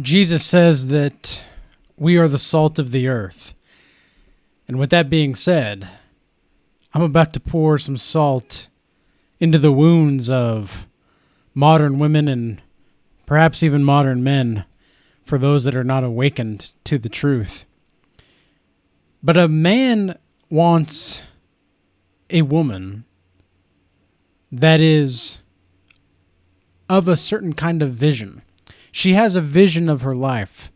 Jesus says that we are the salt of the earth. And with that being said, I'm about to pour some salt into the wounds of modern women and perhaps even modern men for those that are not awakened to the truth. But a man wants a woman that is of a certain kind of vision. She has a vision of her life.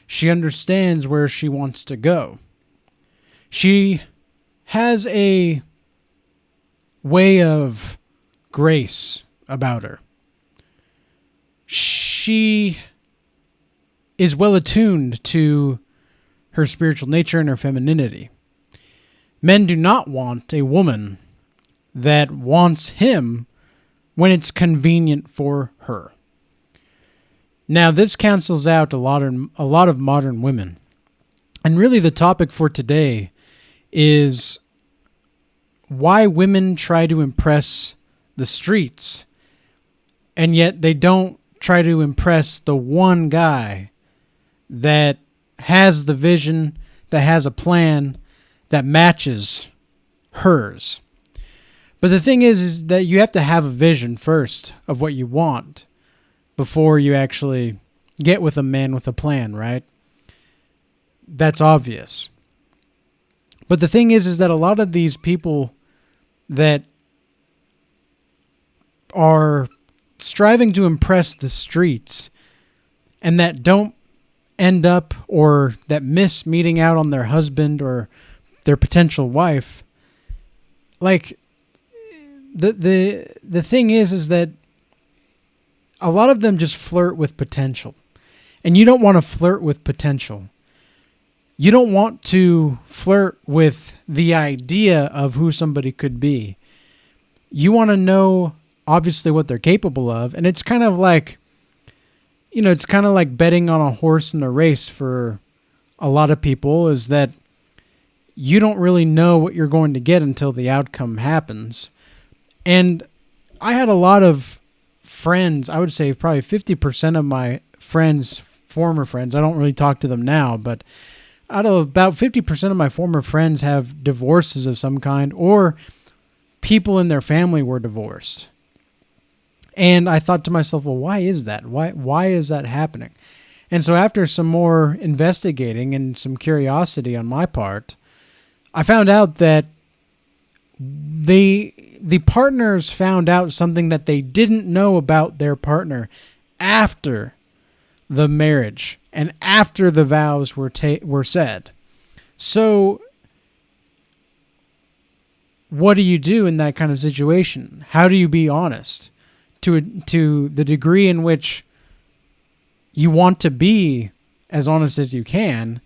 She understands where she wants to go. She has a way of grace about her. She is well attuned to her spiritual nature and her femininity. Men do not want a woman that wants him when it's convenient for her. Now, this cancels out a lot of modern women. And really the topic for today is why women try to impress the streets, and yet they don't try to impress the one guy that has the vision, that has a plan that matches hers. But the thing is that you have to have a vision first of what you want before you actually get with a man with a plan, right? That's obvious. But the thing is that a lot of these people that are striving to impress the streets and that don't end up or that miss meeting out on their husband or their potential wife, like the thing is that a lot of them just flirt with potential. And you don't want to flirt with potential. You don't want to flirt with the idea of who somebody could be. You want to know, obviously, what they're capable of. And it's kind of like, it's kind of like betting on a horse in a race for a lot of people, is that you don't really know what you're going to get until the outcome happens. And I had a lot of friends, I would say probably 50% of my friends, former friends, I don't really talk to them now, but out of about 50% of my former friends have divorces of some kind, or people in their family were divorced. And I thought to myself, well, why is that? Why is that happening? And so after some more investigating and some curiosity on my part, I found out that the partners found out something that they didn't know about their partner after the marriage and after the vows were said. So what do you do in that kind of situation? How do you be honest to the degree in which you want to be as honest as you can,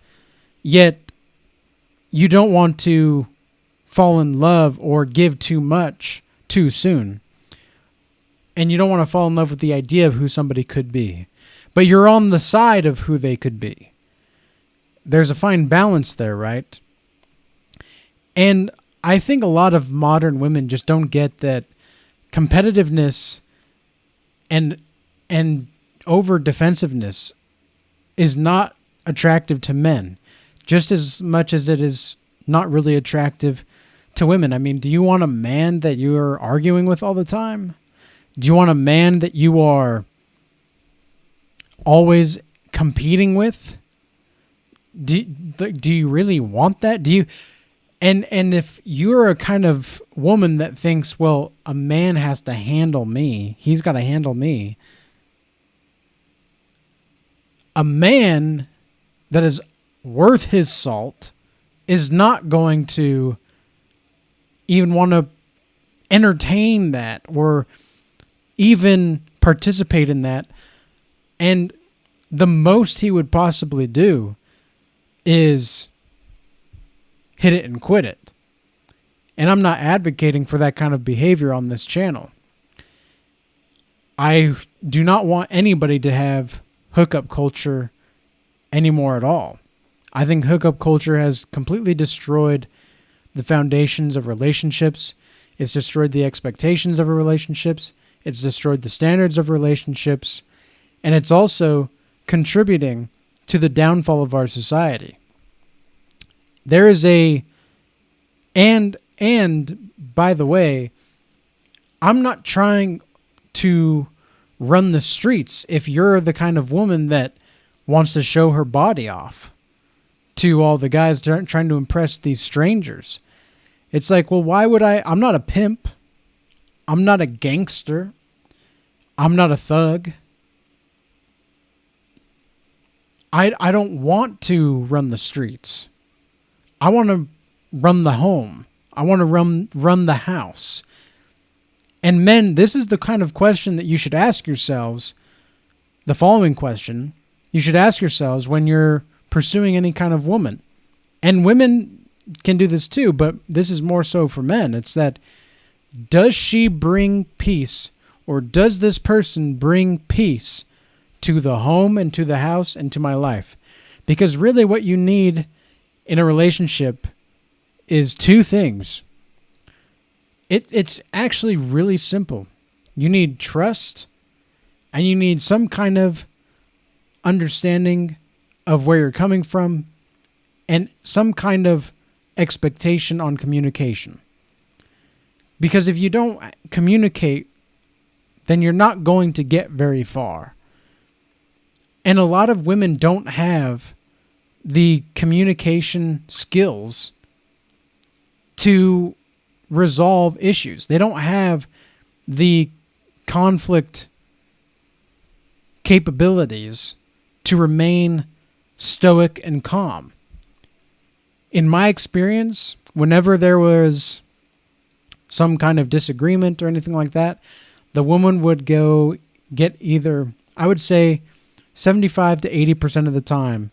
yet you don't want to fall in love or give too much too soon. And you don't want to fall in love with the idea of who somebody could be. But you're on the side of who they could be. There's a fine balance there, right? And I think a lot of modern women just don't get that competitiveness and over defensiveness is not attractive to men, just as much as it is not really attractive to women. I mean, do you want a man that you are arguing with all the time? Do you want a man that you are always competing with? Do you really want that? Do you? And if you're a kind of woman that thinks, well, a man has to handle me, he's got to handle me. A man that is worth his salt is not going to even want to entertain that or even participate in that. And the most he would possibly do is hit it and quit it. And I'm not advocating for that kind of behavior on this channel. I do not want anybody to have hookup culture anymore at all. I think hookup culture has completely destroyed the foundations of relationships. It's destroyed the expectations of relationships. It's destroyed the standards of relationships. And it's also contributing to the downfall of our society. There is and by the way, I'm not trying to run the streets if you're the kind of woman that wants to show her body off to all the guys trying to impress these strangers. It's like, well, why would I? I'm not a pimp. I'm not a gangster. I'm not a thug. I don't want to run the streets. I want to run the home. I want to run the house. And men, this is the kind of question that you should ask yourselves. The following question you should ask yourselves when you're pursuing any kind of woman. And women can do this too, but this is more so for men. It's that, does she bring peace, or does this person bring peace to the home and to the house and to my life? Because really what you need in a relationship is two things. It's actually really simple. You need trust, and you need some kind of understanding of where you're coming from, and some kind of expectation on communication. Because if you don't communicate, then you're not going to get very far. And a lot of women don't have the communication skills to resolve issues. They don't have the conflict capabilities to remain stoic and calm. In my experience, whenever there was some kind of disagreement or anything like that, the woman would go get either, I would say 75 to 80% of the time,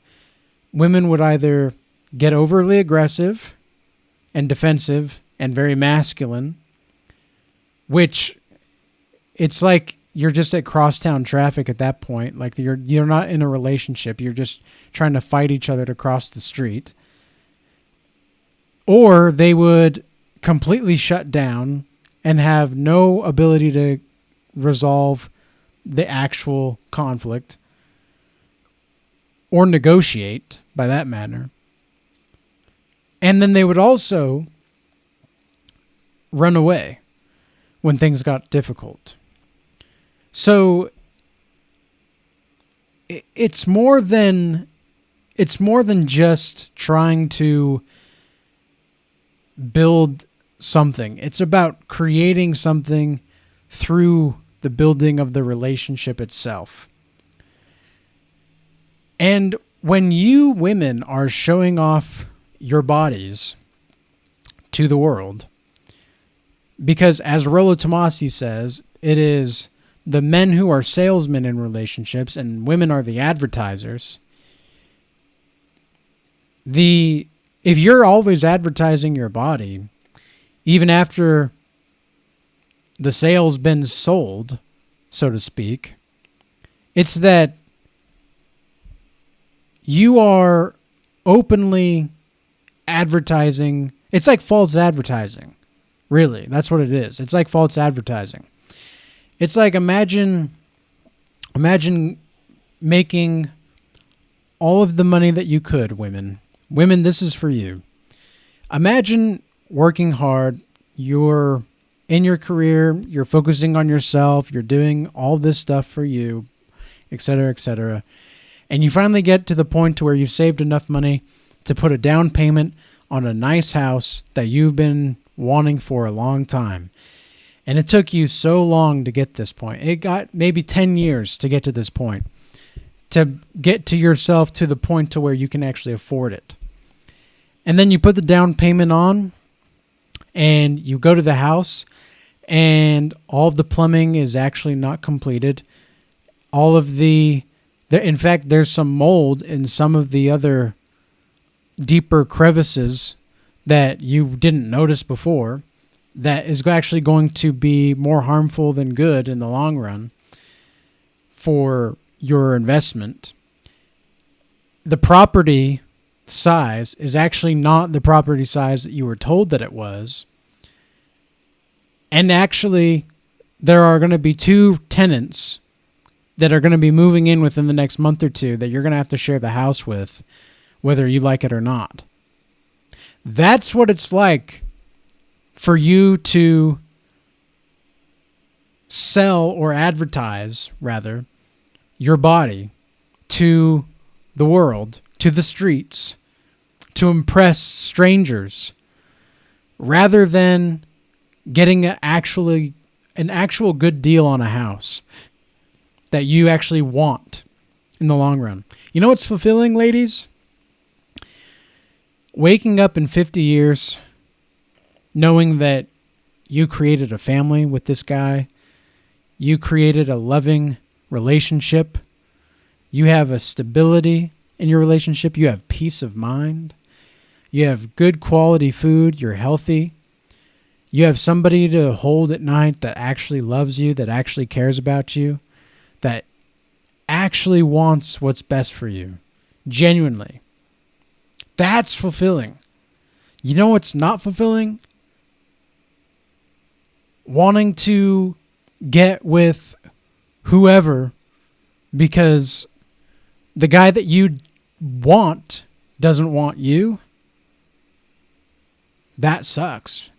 women would either get overly aggressive and defensive and very masculine, which it's like you're just at crosstown traffic at that point. Like you're not in a relationship. You're just trying to fight each other to cross the street. Or they would completely shut down and have no ability to resolve the actual conflict or negotiate, by that matter. And then they would also run away when things got difficult. So it's more than just trying to build something. It's about creating something through the building of the relationship itself. And when you women are showing off your bodies to the world, because as Rollo Tomassi says, it is the men who are salesmen in relationships and women are the advertisers. If you're always advertising your body, even after the sale's been sold, so to speak, it's that you are openly advertising. It's like false advertising. Really, that's what it is. It's like false advertising. It's like imagine making all of the money that you could, women. Women, this is for you. Imagine working hard. You're in your career. You're focusing on yourself. You're doing all this stuff for you, etc., etc. And you finally get to the point to where you've saved enough money to put a down payment on a nice house that you've been wanting for a long time. And it took you so long to get this point. It got maybe 10 years to get to this point, to get to yourself to the point to where you can actually afford it. And then you put the down payment on and you go to the house and all of the plumbing is actually not completed. All of in fact, there's some mold in some of the other deeper crevices that you didn't notice before that is actually going to be more harmful than good in the long run for your investment. The property size is actually not the property size that you were told that it was. And actually, there are going to be two tenants that are going to be moving in within the next month or two that you're going to have to share the house with, whether you like it or not. That's what it's like for you to sell or advertise, rather, your body to the world, to the streets, to impress strangers, rather than getting an actual good deal on a house that you actually want in the long run. You know what's fulfilling, ladies? Waking up in 50 years knowing that you created a family with this guy, you created a loving relationship, you have a stability in your relationship, you have peace of mind, you have good quality food, you're healthy, you have somebody to hold at night that actually loves you, that actually cares about you, that actually wants what's best for you, genuinely. That's fulfilling. You know what's not fulfilling? Wanting to get with whoever because the guy that you want doesn't want you. That sucks.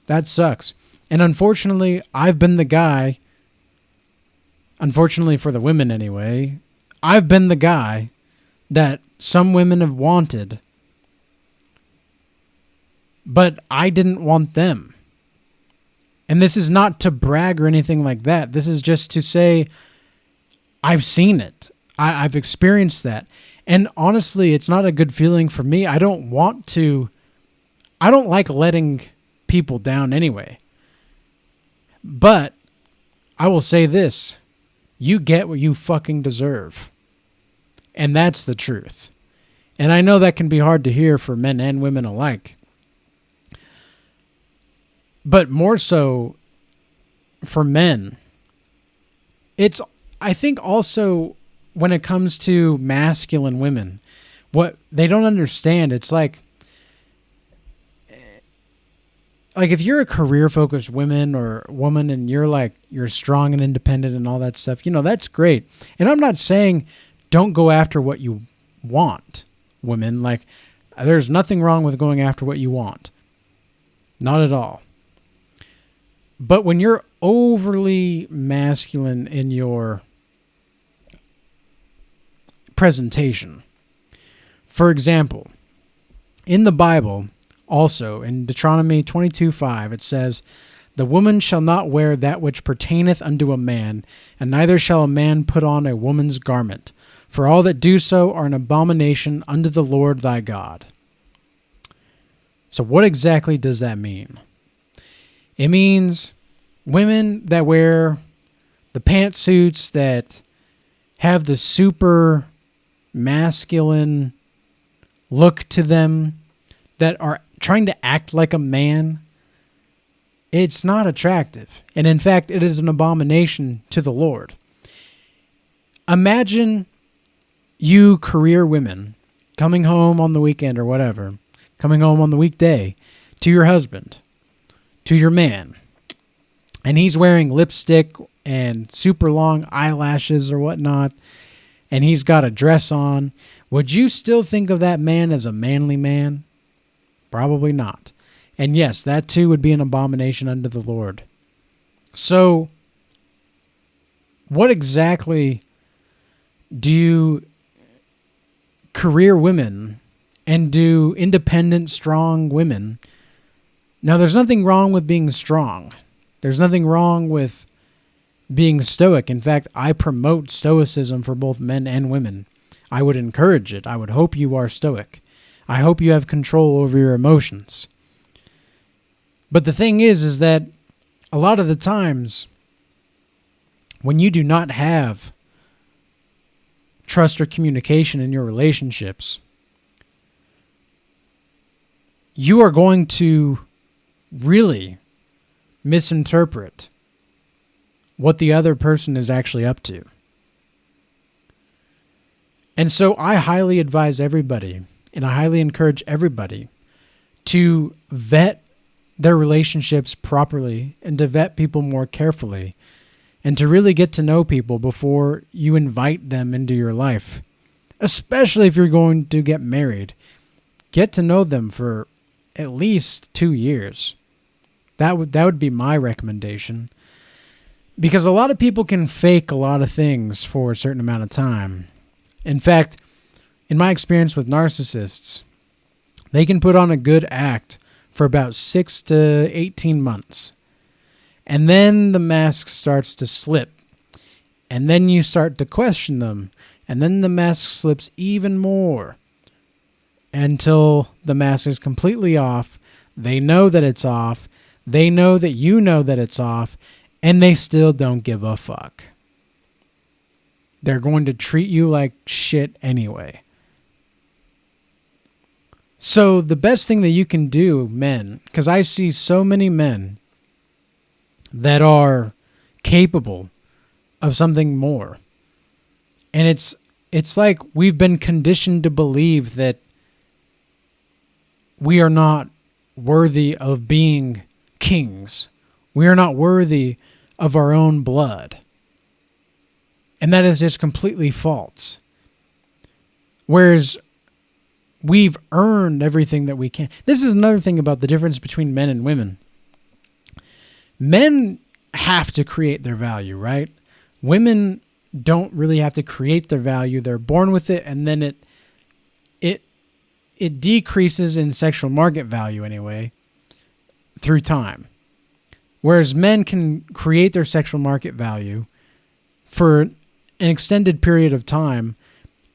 That sucks. And unfortunately, I've been the guy, unfortunately for the women anyway, I've been the guy that some women have wanted, but I didn't want them. And this is not to brag or anything like that. This is just to say I've seen it. I've experienced that. And honestly, it's not a good feeling for me. I don't like letting people down anyway. But I will say this. You get what you fucking deserve. And that's the truth. And I know that can be hard to hear for men and women alike. But more so for men. It's, I think also when it comes to masculine women, what they don't understand, it's like if you're a career-focused woman and you're strong and independent and all that stuff, that's great. And I'm not saying don't go after what you want, women. Like, there's nothing wrong with going after what you want. Not at all. But when you're overly masculine in your presentation, for example, in the Bible, also in Deuteronomy 22:5, it says, "The woman shall not wear that which pertaineth unto a man, and neither shall a man put on a woman's garment. For all that do so are an abomination unto the Lord thy God." So what exactly does that mean? It means women that wear the pantsuits that have the super masculine look to them, that are trying to act like a man, it's not attractive. And in fact, it is an abomination to the Lord. Imagine you career women coming home on the weekend or whatever, coming home on the weekday to your husband, to your man, and he's wearing lipstick and super long eyelashes or whatnot, and he's got a dress on. Would you still think of that man as a manly man? Probably not. And yes, that too would be an abomination unto the Lord. So, what exactly do career women and do independent, strong women? Now, there's nothing wrong with being strong. There's nothing wrong with being stoic. In fact, I promote stoicism for both men and women. I would encourage it. I would hope you are stoic. I hope you have control over your emotions. But the thing is that a lot of the times when you do not have trust or communication in your relationships, you are going to really misinterpret what the other person is actually up to. And so I highly advise everybody, and I highly encourage everybody to vet their relationships properly and to vet people more carefully and to really get to know people before you invite them into your life. Especially if you're going to get married. Get to know them for at least 2 years. That would be my recommendation. Because a lot of people can fake a lot of things for a certain amount of time. In fact, in my experience with narcissists, they can put on a good act for about 6 to 18 months. And then the mask starts to slip. And then you start to question them. And then the mask slips even more. Until the mask is completely off. They know that it's off. They know that you know that it's off. And they still don't give a fuck. They're going to treat you like shit anyway. So the best thing that you can do, men, because I see so many men that are capable of something more. And it's like we've been conditioned to believe that we are not worthy of being kings. We are not worthy of our own blood. And that is just completely false. Whereas we've earned everything that we can. This is another thing about the difference between men and women. Men have to create their value, right? Women don't really have to create their value. They're born with it, and then it decreases in sexual market value anyway through time. Whereas men can create their sexual market value for an extended period of time.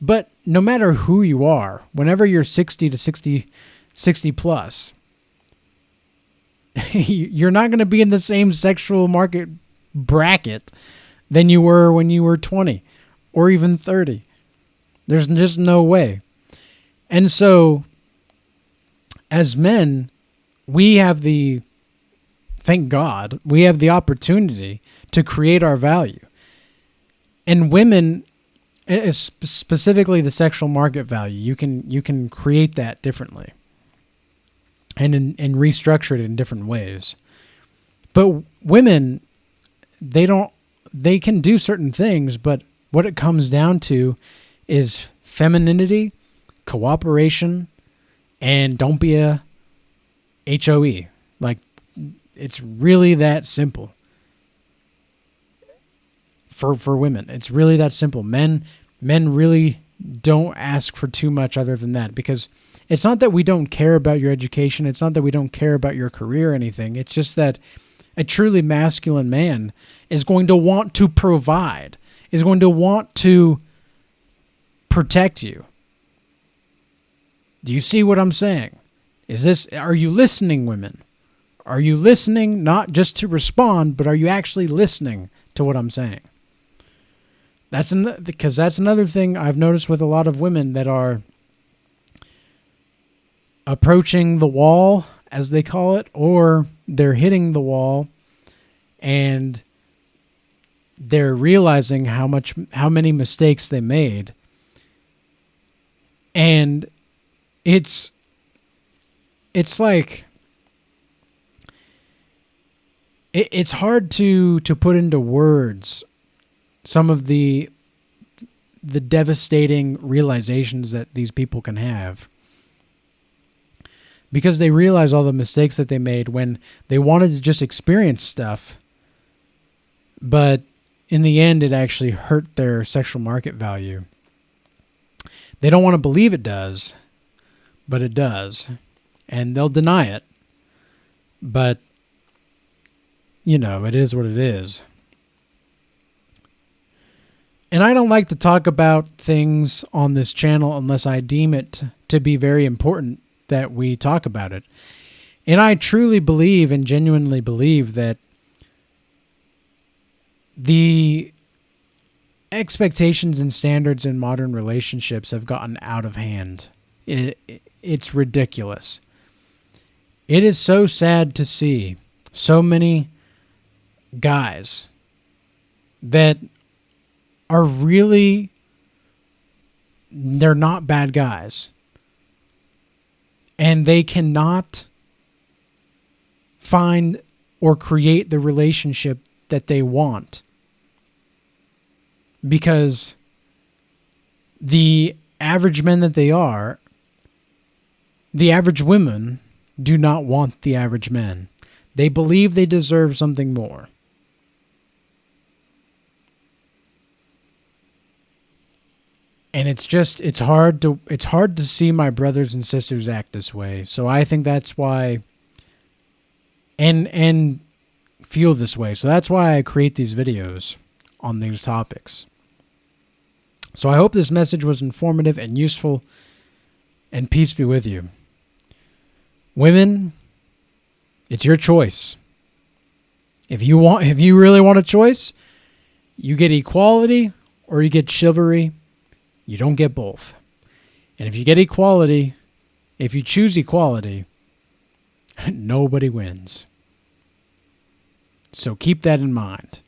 But no matter who you are, whenever you're 60 to 60 plus, you're not going to be in the same sexual market bracket than you were when you were 20 or even 30. There's just no way. And so, as men, thank God, we have the opportunity to create our value. And women, specifically the sexual market value, you can create that differently and restructure it in different ways. But women, they can do certain things, but what it comes down to is femininity, cooperation, and don't be a HOE. Like, it's really that simple. For women, it's really that simple. Men really don't ask for too much other than that, because it's not that we don't care about your education. It's not that we don't care about your career or anything. It's just that a truly masculine man is going to want to provide, is going to want to protect you. Do you see what I'm saying? Are you listening, women? Are you listening not just to respond, but are you actually listening to what I'm saying? Because that's another thing I've noticed with a lot of women that are approaching the wall, as they call it, or they're hitting the wall and they're realizing how many mistakes they made. And it's like it's hard to put into words some of the devastating realizations that these people can have, because they realize all the mistakes that they made when they wanted to just experience stuff, but in the end it actually hurt their sexual market value. They don't want to believe it does, but it does, and they'll deny it, but it is what it is. And I don't like to talk about things on this channel unless I deem it to be very important that we talk about it. And I truly believe and genuinely believe that the expectations and standards in modern relationships have gotten out of hand. It's ridiculous. It is so sad to see so many guys that are really, they're not bad guys. And they cannot find or create the relationship that they want because the average men that they are, the average women do not want the average men. They believe they deserve something more. And it's hard to see my brothers and sisters act this way. So I think that's why, and feel this way. So that's why I create these videos on these topics. So I hope this message was informative and useful, and peace be with you. Women, it's your choice. If you really want a choice, you get equality or you get chivalry. You don't get both. And if you get equality, if you choose equality, nobody wins. So keep that in mind.